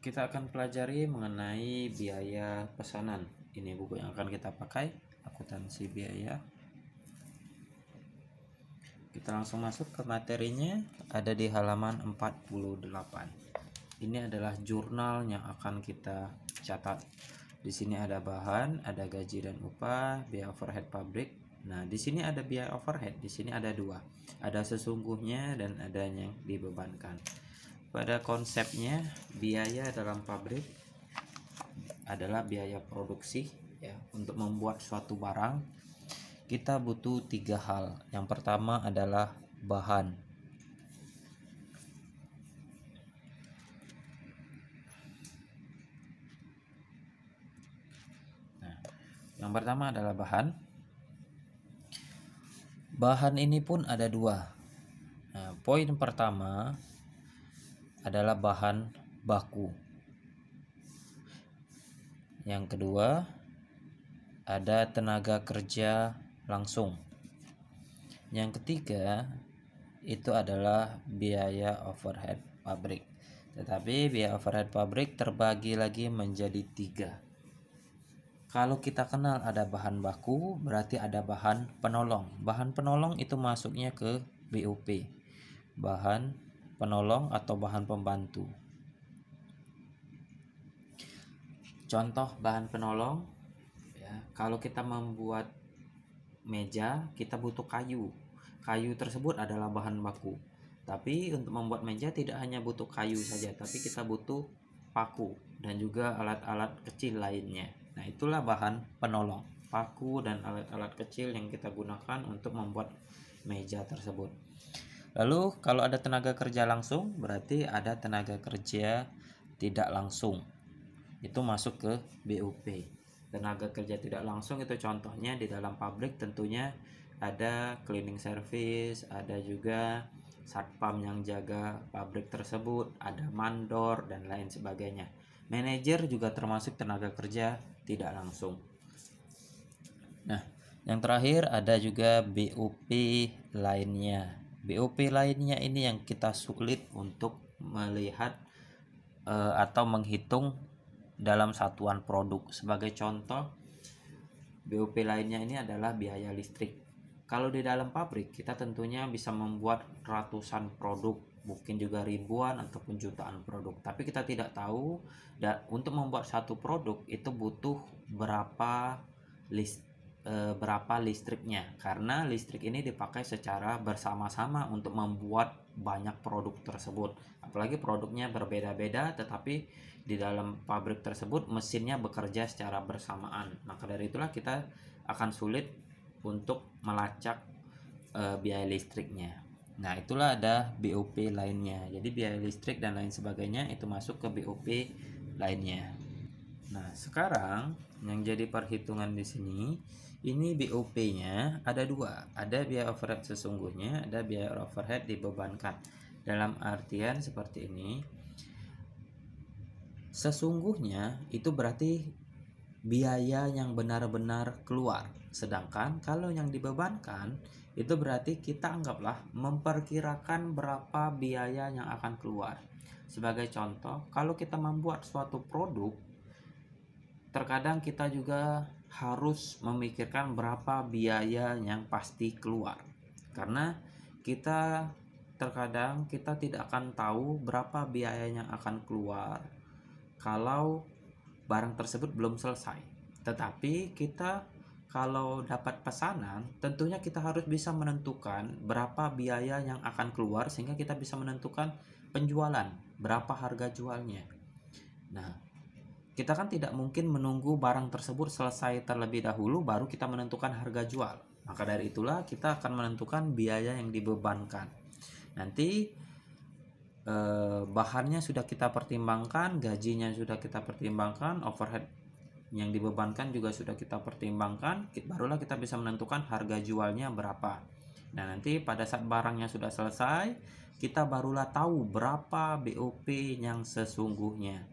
Kita akan pelajari mengenai biaya pesanan. Ini buku yang akan kita pakai, akuntansi biaya. Kita langsung masuk ke materinya, ada di halaman 48. Ini adalah jurnal yang akan kita catat. Di sini ada bahan, ada gaji dan upah, biaya overhead pabrik. Nah, di sini ada biaya overhead, di sini ada dua. Ada sesungguhnya dan ada yang dibebankan. Pada konsepnya, biaya dalam pabrik adalah biaya produksi ya. Untuk membuat suatu barang kita butuh tiga hal. Yang pertama adalah bahan. Nah, yang pertama adalah bahan. Bahan ini pun ada dua. Nah, poin pertama adalah bahan baku. Yang kedua ada tenaga kerja langsung. Yang ketiga itu adalah biaya overhead pabrik. Tetapi biaya overhead pabrik terbagi lagi menjadi tiga. Kalau kita kenal ada bahan baku, berarti ada bahan penolong. Bahan penolong itu masuknya ke BOP. Bahan penolong atau bahan pembantu. Contoh bahan penolong ya, kalau kita membuat meja kita butuh kayu. Kayu tersebut adalah bahan baku. Tapi untuk membuat meja tidak hanya butuh kayu saja, tapi kita butuh paku dan juga alat-alat kecil lainnya. Nah, itulah bahan penolong. Paku dan alat-alat kecil yang kita gunakan untuk membuat meja tersebut. Lalu kalau ada tenaga kerja langsung, berarti ada tenaga kerja tidak langsung. Itu masuk ke BOP. Tenaga kerja tidak langsung itu contohnya di dalam pabrik tentunya ada cleaning service, ada juga satpam yang jaga pabrik tersebut, ada mandor dan lain sebagainya. Manajer juga termasuk tenaga kerja tidak langsung. Nah, yang terakhir ada juga BOP lainnya. BOP lainnya ini yang kita sulit untuk melihat atau menghitung dalam satuan produk. Sebagai contoh, BOP lainnya ini adalah biaya listrik. Kalau di dalam pabrik kita tentunya bisa membuat ratusan produk, mungkin juga ribuan ataupun jutaan produk. Tapi kita tidak tahu untuk membuat satu produk itu butuh berapa listriknya, karena listrik ini dipakai secara bersama-sama untuk membuat banyak produk tersebut. Apalagi produknya berbeda-beda, tetapi di dalam pabrik tersebut mesinnya bekerja secara bersamaan. Maka dari itulah kita akan sulit untuk melacak biaya listriknya. Nah, itulah ada BOP lainnya. Jadi biaya listrik dan lain sebagainya itu masuk ke BOP lainnya. Nah, sekarang yang jadi perhitungan di sini, ini BOP-nya ada dua. Ada biaya overhead sesungguhnya, ada biaya overhead dibebankan. Dalam artian seperti ini. Sesungguhnya itu berarti biaya yang benar-benar keluar. Sedangkan kalau yang dibebankan itu berarti kita anggaplah memperkirakan berapa biaya yang akan keluar. Sebagai contoh, kalau kita membuat suatu produk, terkadang kita juga harus memikirkan berapa biaya yang pasti keluar. Karena kita terkadang kita tidak akan tahu berapa biaya yang akan keluar kalau barang tersebut belum selesai. Tetapi kita kalau dapat pesanan, tentunya kita harus bisa menentukan berapa biaya yang akan keluar sehingga kita bisa menentukan penjualan, berapa harga jualnya. Nah, kita kan tidak mungkin menunggu barang tersebut selesai terlebih dahulu baru kita menentukan harga jual. Maka dari itulah kita akan menentukan biaya yang dibebankan. Nanti bahannya sudah kita pertimbangkan, gajinya sudah kita pertimbangkan, overhead yang dibebankan juga sudah kita pertimbangkan, barulah kita bisa menentukan harga jualnya berapa. Nah, nanti pada saat barangnya sudah selesai, kita barulah tahu berapa BOP yang sesungguhnya.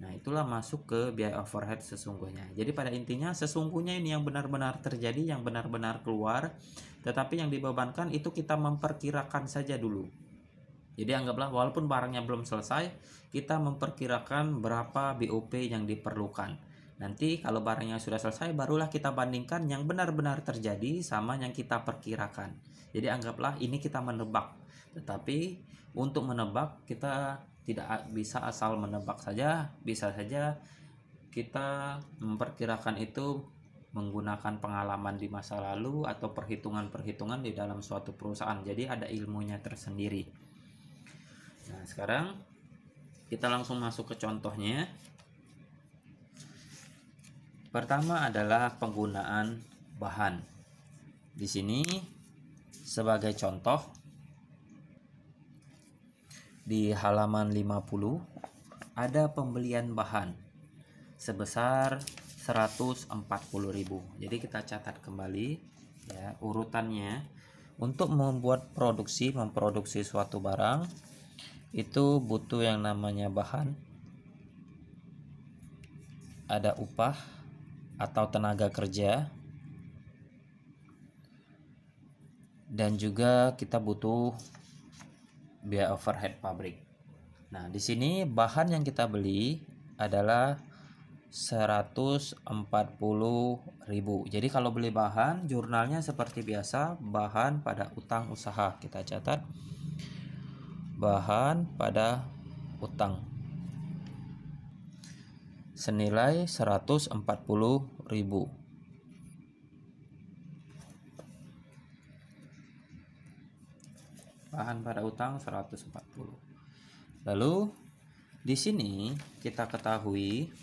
Nah, itulah masuk ke biaya overhead sesungguhnya. Jadi pada intinya sesungguhnya ini yang benar-benar terjadi, yang benar-benar keluar. tetapi yang dibebankan itu kita memperkirakan saja dulu. Jadi anggaplah walaupun barangnya belum selesai, kita memperkirakan berapa BOP yang diperlukan. Nanti kalau barangnya sudah selesai, barulah kita bandingkan yang benar-benar terjadi sama yang kita perkirakan. Jadi anggaplah ini kita menebak. Tetapi untuk menebak kita tidak bisa asal menebak saja, bisa saja kita memperkirakan itu menggunakan pengalaman di masa lalu atau perhitungan-perhitungan di dalam suatu perusahaan. Jadi ada ilmunya tersendiri. Nah, sekarang kita langsung masuk ke contohnya. Pertama adalah penggunaan bahan. Di sini sebagai contoh di halaman 50 ada pembelian bahan sebesar 140.000. Jadi kita catat kembali ya urutannya. Untuk memproduksi suatu barang itu butuh yang namanya bahan, ada upah atau tenaga kerja, dan juga kita butuh biaya overhead pabrik. Nah, di sini bahan yang kita beli adalah 140.000. Jadi kalau beli bahan, jurnalnya seperti biasa, bahan pada utang usaha. Kita catat bahan pada utang senilai 140.000. Bahan pada utang 140. Lalu di sini kita ketahui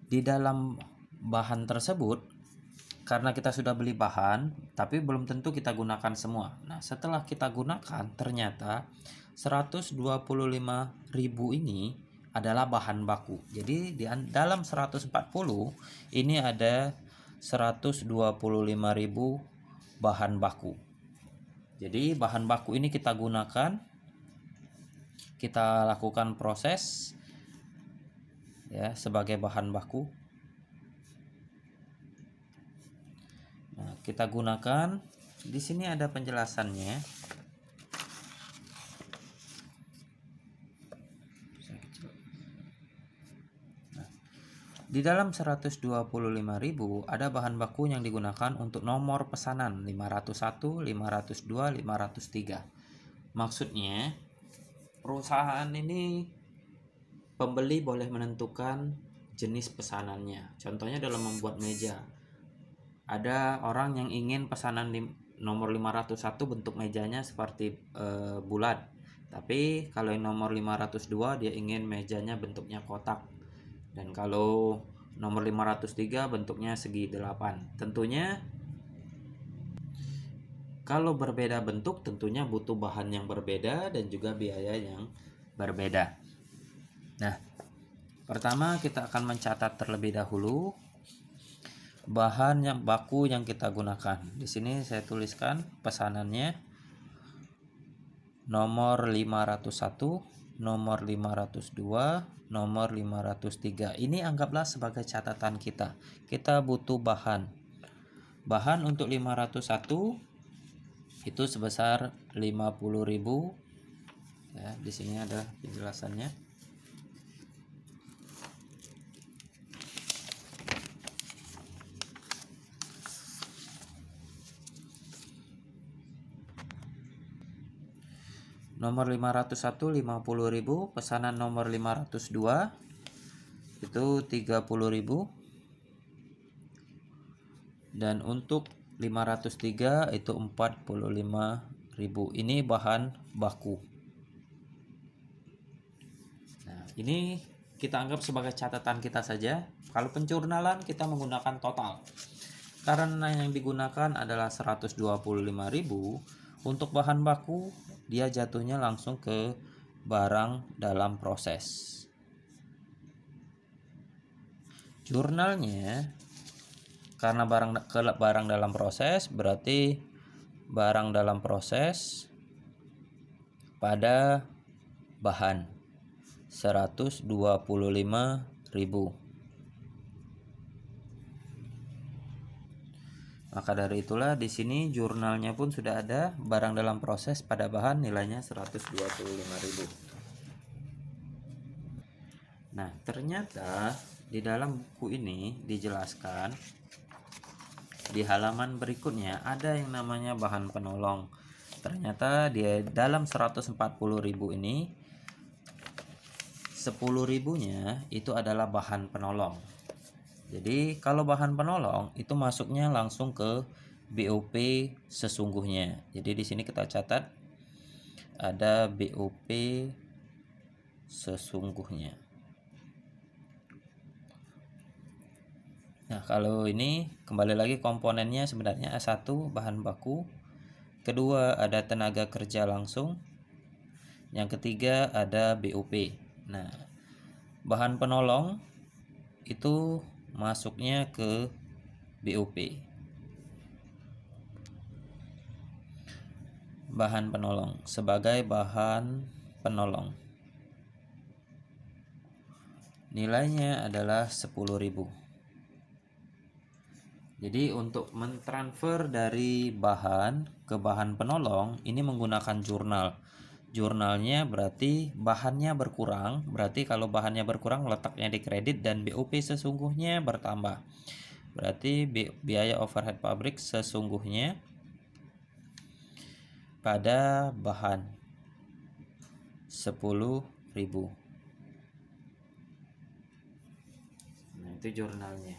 di dalam bahan tersebut, karena kita sudah beli bahan tapi belum tentu kita gunakan semua. Nah, setelah kita gunakan ternyata 125.000 ini adalah bahan baku. Jadi di dalam 140 ini ada 125.000 bahan baku. Jadi bahan baku ini kita gunakan, kita lakukan proses ya sebagai bahan baku. Nah, kita gunakan, di sini ada penjelasannya. Nah, di dalam 125.000 ada bahan baku yang digunakan untuk nomor pesanan 501, 502, 503. Maksudnya perusahaan ini pembeli boleh menentukan jenis pesanannya. Contohnya dalam membuat meja. Ada orang yang ingin pesanan nomor 501 bentuk mejanya seperti bulat. Tapi kalau yang nomor 502 dia ingin mejanya bentuknya kotak. Dan kalau nomor 503 bentuknya segi 8. Tentunya kalau berbeda bentuk tentunya butuh bahan yang berbeda dan juga biaya yang berbeda. Nah, pertama kita akan mencatat terlebih dahulu bahan yang baku yang kita gunakan. Di sini saya tuliskan pesanannya nomor 501, nomor 502, nomor 503. Ini anggaplah sebagai catatan kita. Kita butuh bahan. Bahan untuk 501 itu sebesar 50.000. Ya, di sini ada penjelasannya. Nomor 501 50.000, pesanan nomor 502 itu 30.000, dan untuk 503 itu 45.000. Ini bahan baku. Nah, ini kita anggap sebagai catatan kita saja. Kalau penjurnalan kita menggunakan total. Karena yang digunakan adalah 125.000, untuk bahan baku dia jatuhnya langsung ke barang dalam proses. Jurnalnya karena barang dalam proses berarti barang dalam proses pada bahan 125.000. Maka dari itulah di sini jurnalnya pun sudah ada, barang dalam proses pada bahan nilainya 125.000. Nah, ternyata di dalam buku ini dijelaskan di halaman berikutnya ada yang namanya bahan penolong. Ternyata di dalam 140.000 ini 10.000-nya itu adalah bahan penolong. Jadi kalau bahan penolong itu masuknya langsung ke BOP sesungguhnya. Jadi di sini kita catat ada BOP sesungguhnya. Nah, kalau ini kembali lagi komponennya sebenarnya A1 bahan baku, kedua ada tenaga kerja langsung, yang ketiga ada BOP. Nah, bahan penolong itu masuknya ke BOP. Bahan penolong sebagai bahan penolong. Nilainya adalah 10.000. Jadi untuk mentransfer dari bahan ke bahan penolong ini menggunakan jurnal. Jurnalnya berarti bahannya berkurang, berarti kalau bahannya berkurang letaknya di kredit dan BOP sesungguhnya bertambah. Berarti biaya overhead pabrik sesungguhnya pada bahan 10.000. Nah, itu jurnalnya.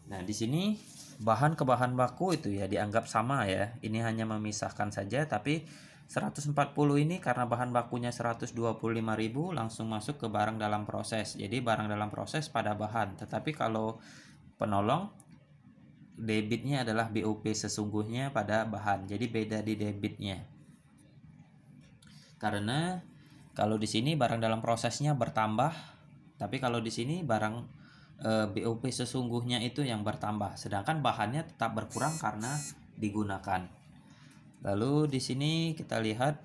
Nah, di sini bahan ke bahan baku itu ya dianggap sama ya. Ini hanya memisahkan saja, tapi 140 ini karena bahan bakunya 125.000 langsung masuk ke barang dalam proses. Jadi barang dalam proses pada bahan. Tetapi kalau penolong debitnya adalah BOP sesungguhnya pada bahan. Jadi beda di debitnya. Karena kalau di sini barang dalam prosesnya bertambah, tapi kalau di sini barang BOP sesungguhnya itu yang bertambah, sedangkan bahannya tetap berkurang karena digunakan. Lalu di sini kita lihat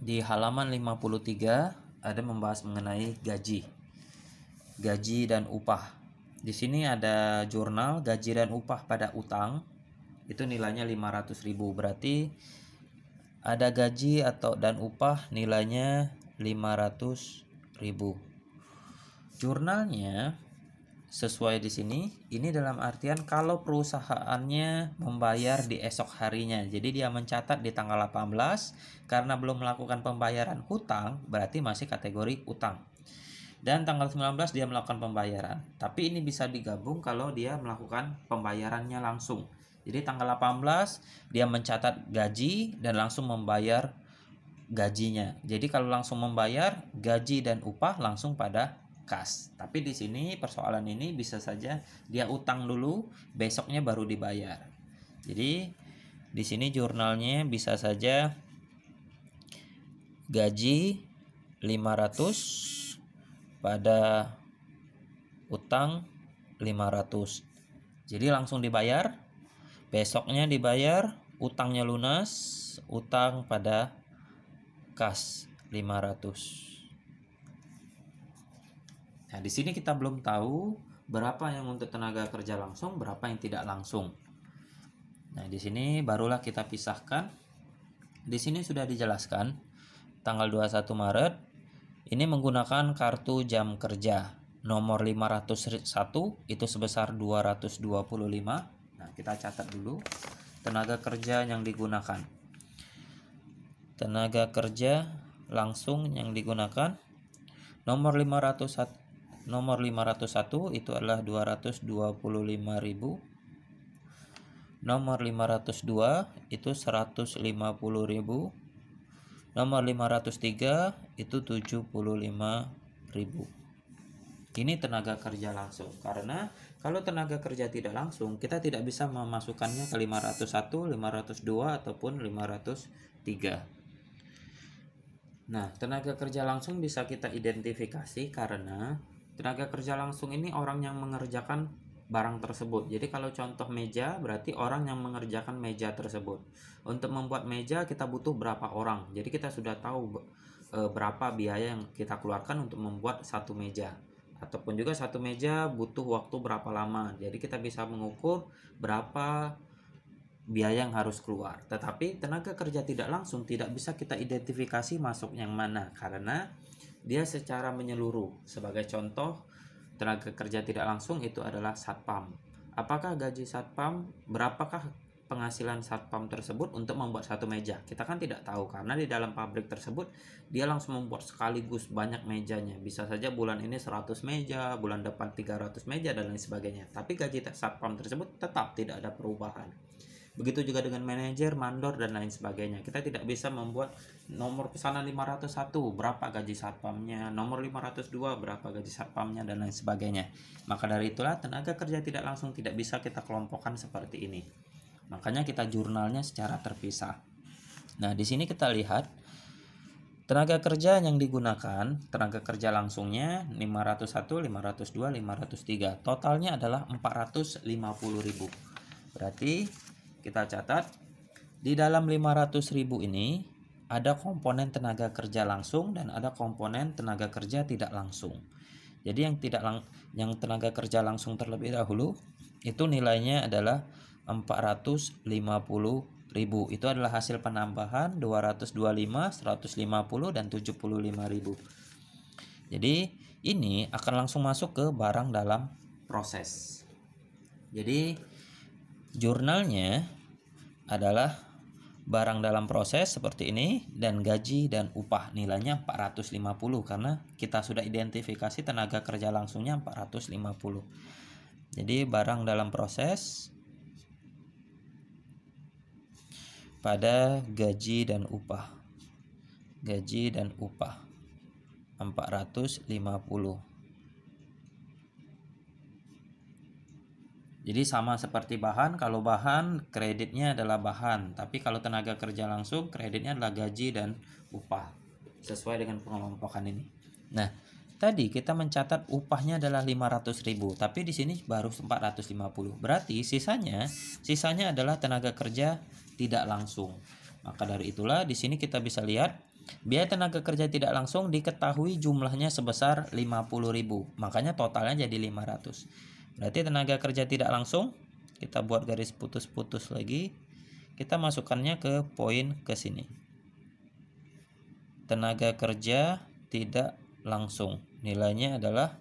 di halaman 53 ada membahas mengenai gaji dan upah. Di sini ada jurnal gaji dan upah pada utang itu nilainya 500.000, berarti ada gaji atau dan upah nilainya 500.000. Jurnalnya sesuai di sini, ini dalam artian kalau perusahaannya membayar di esok harinya. Jadi dia mencatat di tanggal 18 karena belum melakukan pembayaran hutang, berarti masih kategori utang. Dan tanggal 19 dia melakukan pembayaran. Tapi ini bisa digabung kalau dia melakukan pembayarannya langsung. Jadi tanggal 18 dia mencatat gaji dan langsung membayar gajinya. Jadi kalau langsung membayar gaji dan upah langsung pada kas. Tapi di sini persoalan ini bisa saja dia utang dulu, besoknya baru dibayar. Jadi di sini jurnalnya bisa saja gaji 500 pada utang 500. Jadi langsung dibayar, besoknya dibayar, utangnya lunas, utang pada kas 500. Nah, di sini kita belum tahu berapa yang untuk tenaga kerja langsung, berapa yang tidak langsung. Nah, di sini barulah kita pisahkan. Di sini sudah dijelaskan tanggal 21 Maret ini menggunakan kartu jam kerja nomor 501 itu sebesar 225. Nah, kita catat dulu tenaga kerja yang digunakan. Tenaga kerja langsung yang digunakan nomor 501 itu adalah 225.000. Nomor 502 itu 150.000. Nomor 503 itu 75.000. Ini tenaga kerja langsung. Karena kalau tenaga kerja tidak langsung, kita tidak bisa memasukkannya ke 501, 502 ataupun 503. Nah, tenaga kerja langsung bisa kita identifikasi karena tenaga kerja langsung ini orang yang mengerjakan barang tersebut. Jadi kalau contoh meja berarti orang yang mengerjakan meja tersebut. Untuk membuat meja kita butuh berapa orang. Jadi kita sudah tahu berapa biaya yang kita keluarkan untuk membuat satu meja. Ataupun juga satu meja butuh waktu berapa lama. Jadi kita bisa mengukur berapa biaya yang harus keluar. Tetapi tenaga kerja tidak langsung tidak bisa kita identifikasi masuk yang mana karena dia secara menyeluruh. Sebagai contoh, tenaga kerja tidak langsung itu adalah satpam. Apakah gaji satpam? Berapakah penghasilan satpam tersebut untuk membuat satu meja? Kita kan tidak tahu karena di dalam pabrik tersebut dia langsung membuat sekaligus banyak mejanya. Bisa saja bulan ini 100 meja, bulan depan 300 meja dan lain sebagainya. Tapi gaji satpam tersebut tetap tidak ada perubahan. Begitu juga dengan manajer, mandor, dan lain sebagainya. Kita tidak bisa membuat nomor pesanan 501 berapa gaji satpamnya, nomor 502 berapa gaji satpamnya, dan lain sebagainya. Maka dari itulah tenaga kerja tidak langsung tidak bisa kita kelompokkan seperti ini. Makanya kita jurnalnya secara terpisah. Nah, di sini kita lihat tenaga kerja yang digunakan, tenaga kerja langsungnya 501, 502, 503. Totalnya adalah 450.000. Berarti kita catat di dalam 500.000 ini ada komponen tenaga kerja langsung dan ada komponen tenaga kerja tidak langsung. Jadi yang tenaga kerja langsung terlebih dahulu itu nilainya adalah 450.000. Itu adalah hasil penambahan 225, 150 dan 75.000. Jadi ini akan langsung masuk ke barang dalam proses. Jadi jurnalnya adalah barang dalam proses seperti ini dan gaji dan upah nilainya 450 karena kita sudah identifikasi tenaga kerja langsungnya 450. Jadi barang dalam proses pada gaji dan upah. Gaji dan upah 450. Jadi sama seperti bahan, kalau bahan kreditnya adalah bahan, tapi kalau tenaga kerja langsung kreditnya adalah gaji dan upah. Sesuai dengan pengelompokan ini. Nah, tadi kita mencatat upahnya adalah 500.000, tapi di sini baru 450. Berarti sisanya adalah tenaga kerja tidak langsung. Maka dari itulah di sini kita bisa lihat biaya tenaga kerja tidak langsung diketahui jumlahnya sebesar 50.000. Makanya totalnya jadi 500. Berarti tenaga kerja tidak langsung kita buat garis putus-putus lagi. Kita masukkannya ke poin ke sini. Tenaga kerja tidak langsung nilainya adalah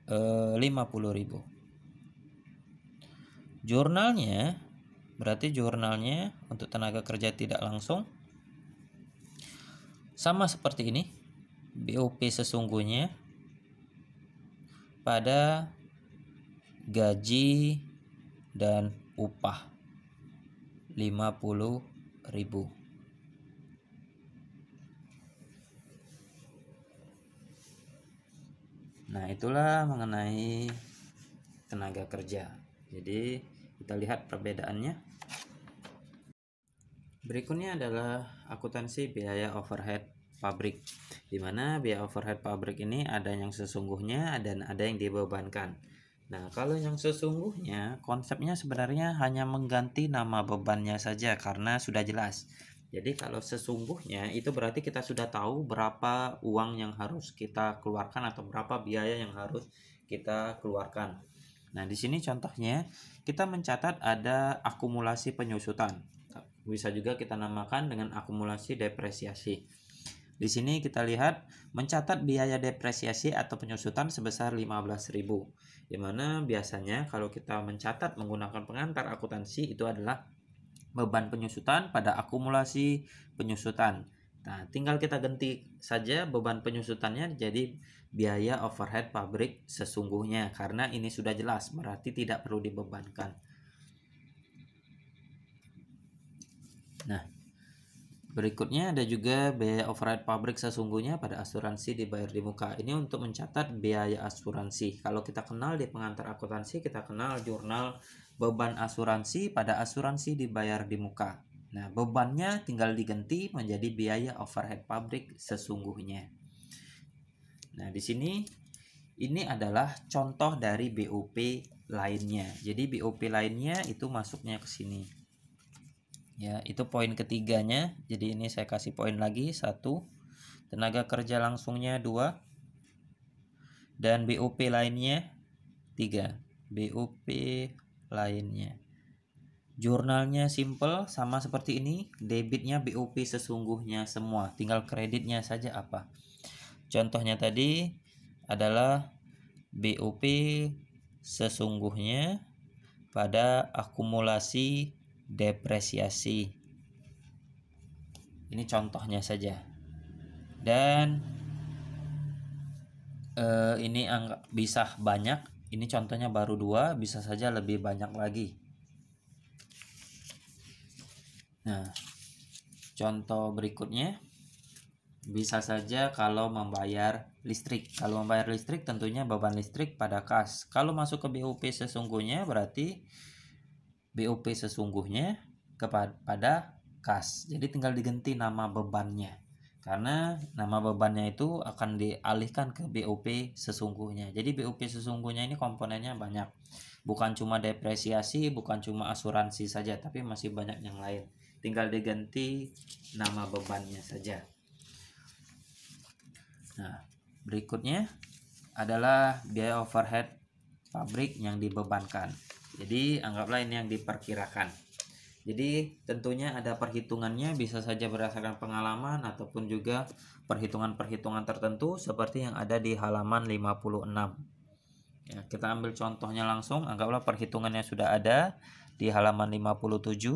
50.000. Jurnalnya berarti jurnalnya untuk tenaga kerja tidak langsung sama seperti ini. BOP sesungguhnya pada gaji dan upah 50.000. Nah, itulah mengenai tenaga kerja. Jadi kita lihat perbedaannya. Berikutnya adalah akuntansi biaya overhead pabrik, di mana biaya overhead pabrik ini ada yang sesungguhnya dan ada yang dibebankan. Nah, kalau yang sesungguhnya konsepnya sebenarnya hanya mengganti nama bebannya saja karena sudah jelas. Jadi kalau sesungguhnya itu berarti kita sudah tahu berapa uang yang harus kita keluarkan atau berapa biaya yang harus kita keluarkan. Nah, di sini contohnya kita mencatat ada akumulasi penyusutan. Bisa juga kita namakan dengan akumulasi depresiasi. Di sini kita lihat mencatat biaya depresiasi atau penyusutan sebesar 15.000. Di mana biasanya kalau kita mencatat menggunakan pengantar akuntansi itu adalah beban penyusutan pada akumulasi penyusutan. Nah, tinggal kita ganti saja beban penyusutannya jadi biaya overhead pabrik sesungguhnya karena ini sudah jelas berarti tidak perlu dibebankan. Nah, berikutnya ada juga biaya overhead pabrik sesungguhnya pada asuransi dibayar di muka. Ini untuk mencatat biaya asuransi. Kalau kita kenal di pengantar akuntansi, kita kenal jurnal beban asuransi pada asuransi dibayar di muka. Nah, bebannya tinggal diganti menjadi biaya overhead pabrik sesungguhnya. Nah, di sini ini adalah contoh dari BOP lainnya. Jadi BOP lainnya itu masuknya ke sini. Ya, itu poin ketiganya. Jadi ini saya kasih poin lagi 1. Tenaga kerja langsungnya 2. Dan BOP lainnya 3. BOP lainnya. Jurnalnya simple sama seperti ini, debitnya BOP sesungguhnya semua, tinggal kreditnya saja apa. Contohnya tadi adalah BOP sesungguhnya pada akumulasi depresiasi. Ini contohnya saja. Dan ini bisa banyak. Ini contohnya baru 2, bisa saja lebih banyak lagi. Nah, contoh berikutnya bisa saja kalau membayar listrik. Kalau membayar listrik tentunya beban listrik pada kas. Kalau masuk ke BOP sesungguhnya berarti BOP sesungguhnya kepada kas. Jadi tinggal diganti nama bebannya. Karena nama bebannya itu akan dialihkan ke BOP sesungguhnya. Jadi BOP sesungguhnya ini komponennya banyak. Bukan cuma depresiasi, bukan cuma asuransi saja, tapi masih banyak yang lain. Tinggal diganti nama bebannya saja. Nah, berikutnya adalah biaya overhead pabrik yang dibebankan. Jadi anggaplah ini yang diperkirakan. Jadi tentunya ada perhitungannya, bisa saja berdasarkan pengalaman ataupun juga perhitungan-perhitungan tertentu seperti yang ada di halaman 56. Ya, kita ambil contohnya langsung, anggaplah perhitungannya sudah ada di halaman 57.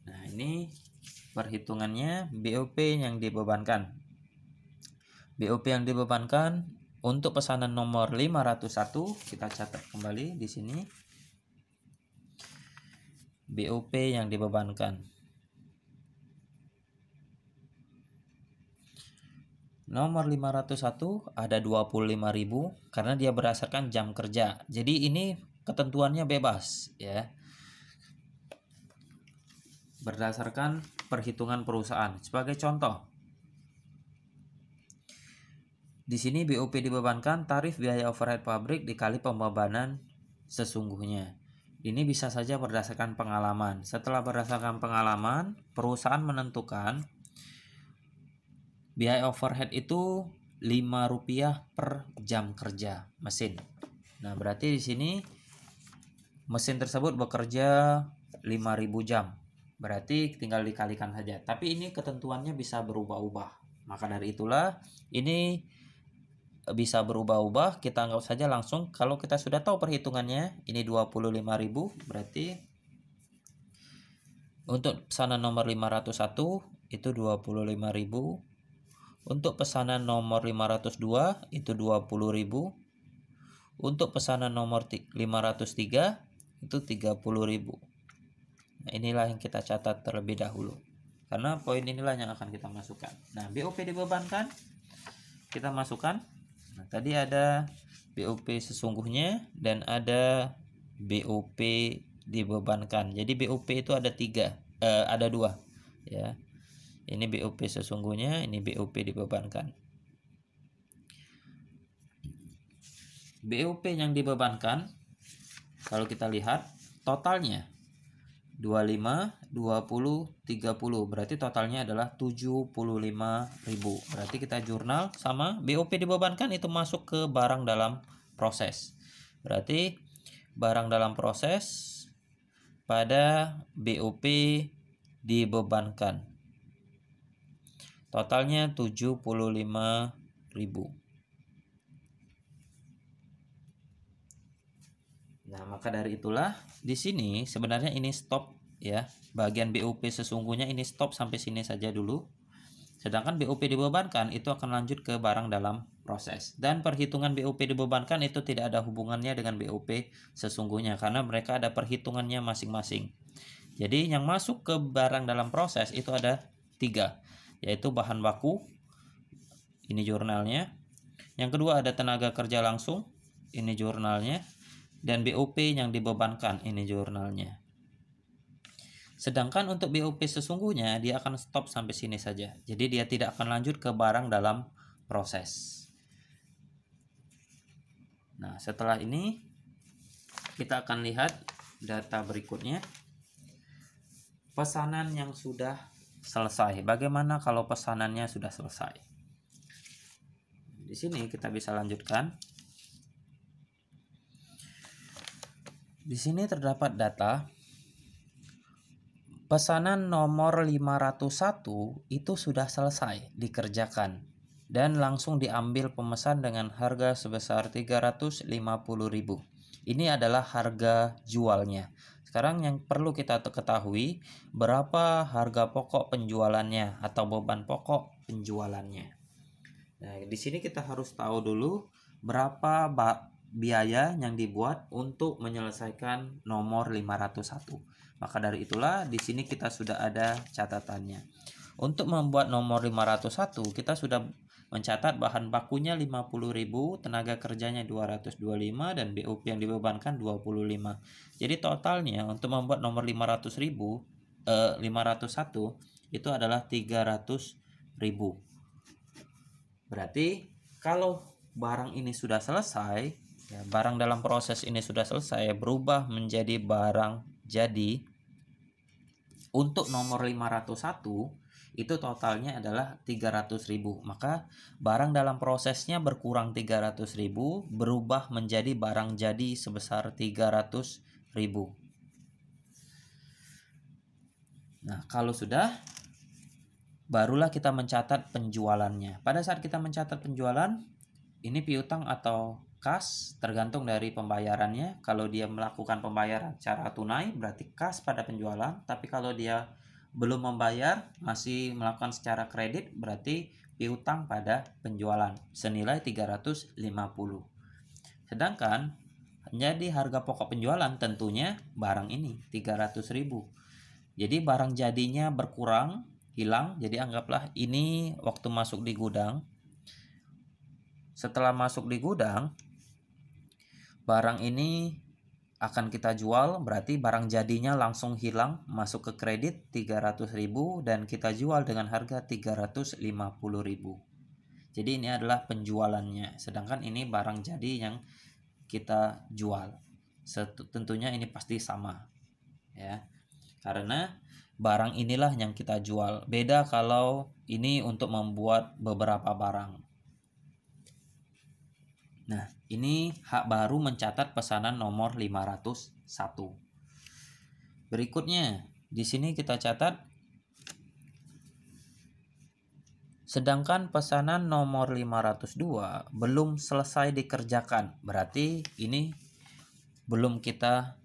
Nah, ini perhitungannya BOP yang dibebankan. BOP yang dibebankan untuk pesanan nomor 501, kita catat kembali di sini. BOP yang dibebankan. Nomor 501 ada 25.000 karena dia berdasarkan jam kerja. Jadi ini ketentuannya bebas ya. Berdasarkan perhitungan perusahaan. Sebagai contoh, di sini BOP dibebankan tarif biaya overhead pabrik dikali pembebanan sesungguhnya. Ini bisa saja berdasarkan pengalaman. Setelah berdasarkan pengalaman, perusahaan menentukan biaya overhead itu Rp5 per jam kerja mesin. Nah, berarti di sini mesin tersebut bekerja 5.000 jam. Berarti tinggal dikalikan saja. Tapi ini ketentuannya bisa berubah-ubah. Maka dari itulah ini bisa berubah-ubah. Kita anggap saja langsung kalau kita sudah tahu perhitungannya, ini 25.000 berarti untuk pesanan nomor 501 itu 25.000. Untuk pesanan nomor 502 itu 20.000. Untuk pesanan nomor 503 itu 30.000. Nah, inilah yang kita catat terlebih dahulu. Karena poin inilah yang akan kita masukkan. Nah, BOP dibebankan kita masukkan. Nah, tadi ada BOP sesungguhnya dan ada BOP dibebankan. Jadi BOP itu ada ada 2 ya. Ini BOP sesungguhnya, ini BOP dibebankan. BOP yang dibebankan kalau kita lihat totalnya 25, 20, 30. Berarti totalnya adalah 75.000. Berarti kita jurnal sama BOP dibebankan itu masuk ke barang dalam proses. Berarti barang dalam proses pada BOP dibebankan. Totalnya 75.000. Nah, maka dari itulah di sini sebenarnya ini stop ya. Bagian BOP sesungguhnya ini stop sampai sini saja dulu. Sedangkan BOP dibebankan itu akan lanjut ke barang dalam proses. Dan perhitungan BOP dibebankan itu tidak ada hubungannya dengan BOP sesungguhnya karena mereka ada perhitungannya masing-masing. Jadi yang masuk ke barang dalam proses itu ada 3, yaitu bahan baku, ini jurnalnya. Yang kedua ada tenaga kerja langsung, ini jurnalnya. Dan BOP yang dibebankan, ini jurnalnya. Sedangkan untuk BOP sesungguhnya dia akan stop sampai sini saja. Jadi dia tidak akan lanjut ke barang dalam proses. Nah, setelah ini kita akan lihat data berikutnya. Pesanan yang sudah selesai. Bagaimana kalau pesanannya sudah selesai? Di sini kita bisa lanjutkan. Di sini terdapat data pesanan nomor 501 itu sudah selesai dikerjakan dan langsung diambil pemesan dengan harga sebesar 350.000. Ini adalah harga jualnya. Sekarang yang perlu kita ketahui berapa harga pokok penjualannya atau beban pokok penjualannya. Nah, di sini kita harus tahu dulu berapa biaya yang dibuat untuk menyelesaikan nomor 501. Maka dari itulah di sini kita sudah ada catatannya. Untuk membuat nomor 501 kita sudah mencatat bahan bakunya 50.000, tenaga kerjanya 225 dan BOP yang dibebankan 25. Jadi totalnya untuk membuat nomor 501 itu adalah 300.000. Berarti kalau barang ini sudah selesai, ya, barang dalam proses ini sudah selesai berubah menjadi barang jadi, untuk nomor 501 itu totalnya adalah 300.000. Maka barang dalam prosesnya berkurang 300.000 berubah menjadi barang jadi sebesar 300.000. Nah, kalau sudah, barulah kita mencatat penjualannya. Pada saat kita mencatat penjualan, ini piutang atau kas tergantung dari pembayarannya. Kalau dia melakukan pembayaran secara tunai berarti kas pada penjualan, tapi kalau dia belum membayar masih melakukan secara kredit berarti piutang pada penjualan senilai 350. Sedangkan jadi harga pokok penjualan tentunya barang ini 300.000. Jadi barang jadinya berkurang, hilang. Jadi anggaplah ini waktu masuk di gudang. Setelah masuk di gudang, barang ini akan kita jual, berarti barang jadinya langsung hilang, masuk ke kredit 300.000 dan kita jual dengan harga 350.000. Jadi ini adalah penjualannya, sedangkan ini barang jadi yang kita jual. Tentunya ini pasti sama, ya. Karena barang inilah yang kita jual. Beda kalau ini untuk membuat beberapa barang. Nah, ini hak baru mencatat pesanan nomor 501. Berikutnya, di sini kita catat sedangkan pesanan nomor 502 belum selesai dikerjakan. Berarti ini belum kita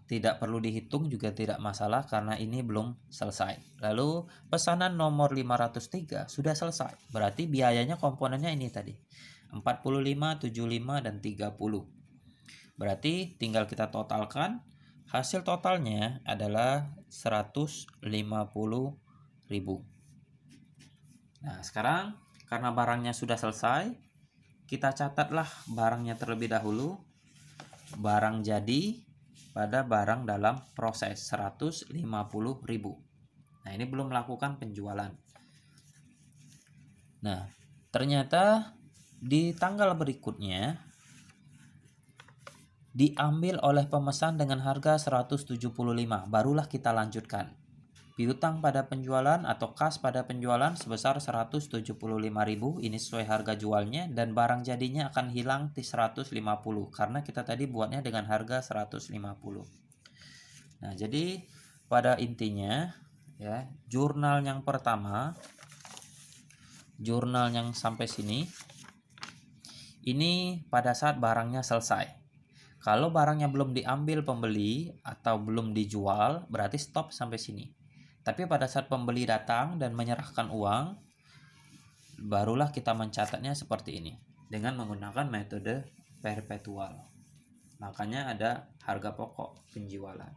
tidak perlu dihitung juga tidak masalah karena ini belum selesai. Lalu pesanan nomor 503 sudah selesai. Berarti biayanya komponennya ini tadi. 45, 75 dan 30. Berarti tinggal kita totalkan. Hasil totalnya adalah 150.000. Nah, sekarang karena barangnya sudah selesai, kita catatlah barangnya terlebih dahulu. Barang jadi pada barang dalam proses 150.000. Nah, ini belum melakukan penjualan. Nah, ternyata di tanggal berikutnya diambil oleh pemesan dengan harga 175. Barulah kita lanjutkan. Piutang pada penjualan atau kas pada penjualan sebesar 175.000, ini sesuai harga jualnya, dan barang jadinya akan hilang di 150 karena kita tadi buatnya dengan harga 150. Nah, jadi pada intinya ya, jurnal yang pertama, jurnal yang sampai sini ini pada saat barangnya selesai. Kalau barangnya belum diambil pembeli atau belum dijual, berarti stop sampai sini. Tapi pada saat pembeli datang dan menyerahkan uang, barulah kita mencatatnya seperti ini dengan menggunakan metode perpetual. Makanya ada harga pokok penjualan.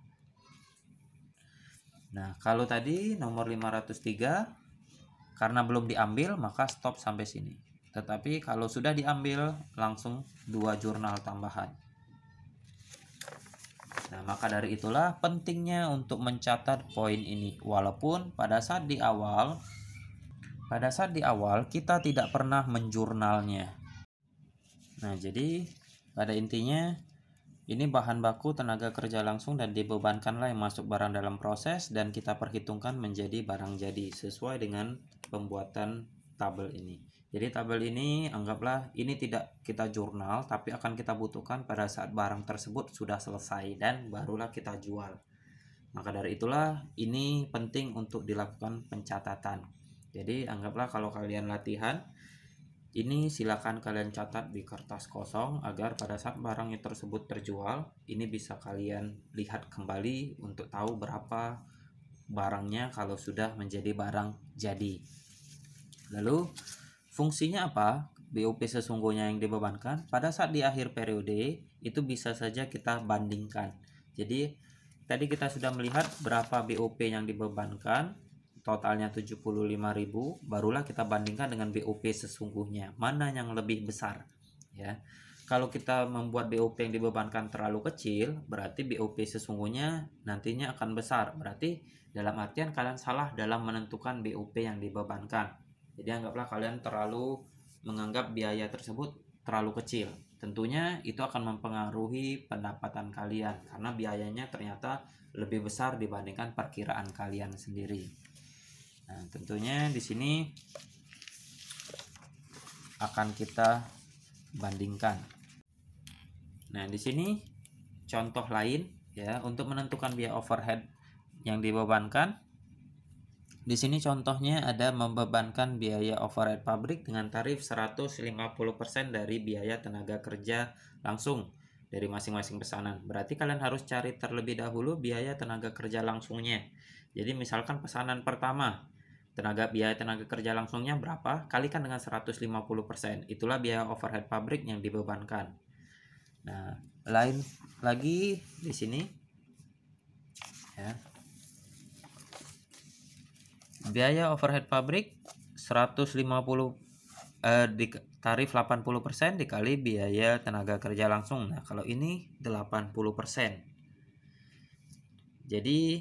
Nah, kalau tadi nomor 503 karena belum diambil maka stop sampai sini. Tetapi kalau sudah diambil langsung 2 jurnal tambahan. Nah, maka dari itulah pentingnya untuk mencatat poin ini. Walaupun pada saat di awal kita tidak pernah menjurnalnya. Nah, jadi pada intinya ini bahan baku, tenaga kerja langsung dan dibebankanlah yang masuk barang dalam proses dan kita perhitungkan menjadi barang jadi sesuai dengan pembuatan tabel ini. Jadi tabel ini anggaplah ini tidak kita jurnal, tapi akan kita butuhkan pada saat barang tersebut sudah selesai dan barulah kita jual. Maka dari itulah ini penting untuk dilakukan pencatatan. Jadi anggaplah kalau kalian latihan, ini silakan kalian catat di kertas kosong agar pada saat barangnya tersebut terjual, ini bisa kalian lihat kembali untuk tahu berapa barangnya kalau sudah menjadi barang jadi. Lalu fungsinya apa? BOP sesungguhnya yang dibebankan pada saat di akhir periode itu bisa saja kita bandingkan. Jadi tadi kita sudah melihat berapa BOP yang dibebankan, totalnya 75.000, barulah kita bandingkan dengan BOP sesungguhnya. Mana yang lebih besar? Ya. Kalau kita membuat BOP yang dibebankan terlalu kecil, berarti BOP sesungguhnya nantinya akan besar. Berarti dalam artian kalian salah dalam menentukan BOP yang dibebankan. Jadi anggaplah kalian terlalu menganggap biaya tersebut terlalu kecil. Tentunya itu akan mempengaruhi pendapatan kalian karena biayanya ternyata lebih besar dibandingkan perkiraan kalian sendiri. Nah, tentunya di sini akan kita bandingkan. Nah, di sini contoh lain ya untuk menentukan biaya overhead yang dibebankan. Di sini contohnya ada membebankan biaya overhead pabrik dengan tarif 150% dari biaya tenaga kerja langsung dari masing-masing pesanan. Berarti kalian harus cari terlebih dahulu biaya tenaga kerja langsungnya. Jadi misalkan pesanan pertama, biaya tenaga kerja langsungnya berapa? Kalikan dengan 150%. Itulah biaya overhead pabrik yang dibebankan. Nah, lain lagi di sini ya. Biaya overhead pabrik 150 di tarif 80% dikali biaya tenaga kerja langsung. Nah, kalau ini 80%. Jadi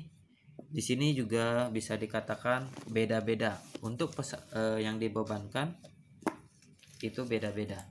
di sini juga bisa dikatakan beda-beda. Untuk yang dibebankan itu beda-beda.